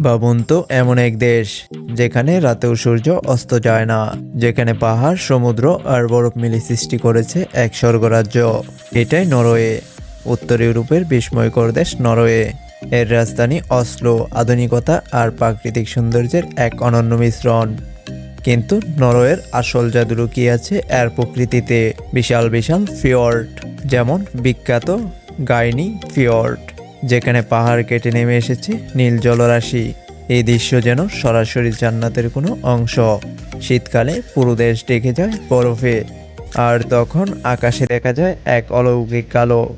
ভাবুন তো, এমন এক দেশ যেখানে রাতেও সূর্য অস্ত যায় না, যেখানে পাহাড়, সমুদ্র আর বরফ মিলে সৃষ্টি করেছে এক স্বর্গরাজ্য। এটাই নরওয়ে, উত্তর ইউরোপের বিস্ময়কর দেশ নরওয়ে। এর রাজধানী অসলো আধুনিকতা আর প্রাকৃতিক সৌন্দর্যের এক অনন্য মিশ্রণ। কিন্তু নরওয়ের আসল জাদু লুকিয়ে আছে এর প্রকৃতিতে। বিশাল বিশাল ফিয়র্ড, যেমন বিখ্যাত গাইনি ফিয়র্ড, যেখানে পাহাড় কেটে নেমে এসেছে নীল জলরাশি। এই দৃশ্য যেন সরাসরি জান্নাতের কোনো অংশ। শীতকালে পুরো দেশ ঢেকে যায় বরফে, আর তখন আকাশে দেখা যায় এক অলৌকিক কালো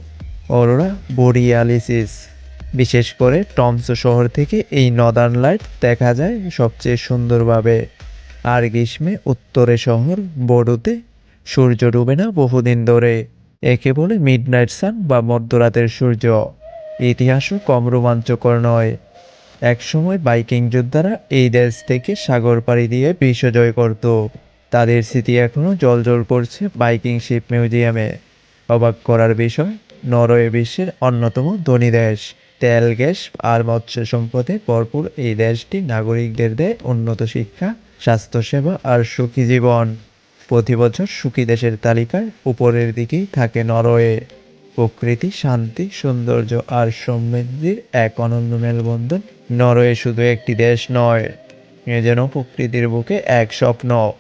অরোরা বোরিয়ালিসিস। বিশেষ করে টমসো শহর থেকে এই নর্দার্ন লাইট দেখা যায় সবচেয়ে সুন্দরভাবে। আর গ্রীষ্মে উত্তরে শহর বোর্ডোতে সূর্য ডুবে না বহুদিন ধরে। একে বলে মিডনাইট সান বা মধ্যরাতের সূর্য। ইতিহাসও কম রোমাঞ্চকর নয়। একসময় বাইকিং যোদ্ধারা এই দেশ থেকে সাগর পাড়ি দিয়ে বিশ্ব জয় করত। তাদের স্মৃতি এখনও জ্বলজ্বল করছে বাইকিং শিপ মিউজিয়ামে। অবাক করার বিষয়, নরওয়ে বিশ্বের অন্যতম ধনী দেশ। তেল, গ্যাস আর মৎস্য সম্পদে ভরপুর এই দেশটি নাগরিকদের দেয় উন্নত শিক্ষা, স্বাস্থ্যসেবা আর সুখী জীবন। প্রতি বছর সুখী দেশের তালিকায় উপরের দিকেই থাকে নরওয়ে। প্রকৃতি, শান্তি, সৌন্দর্য আর সমৃদ্ধির এক অনন্য মেলবন্ধন। নরওয়ে শুধু একটি দেশ নয়, এ যেন প্রকৃতির বুকে এক স্বপ্ন।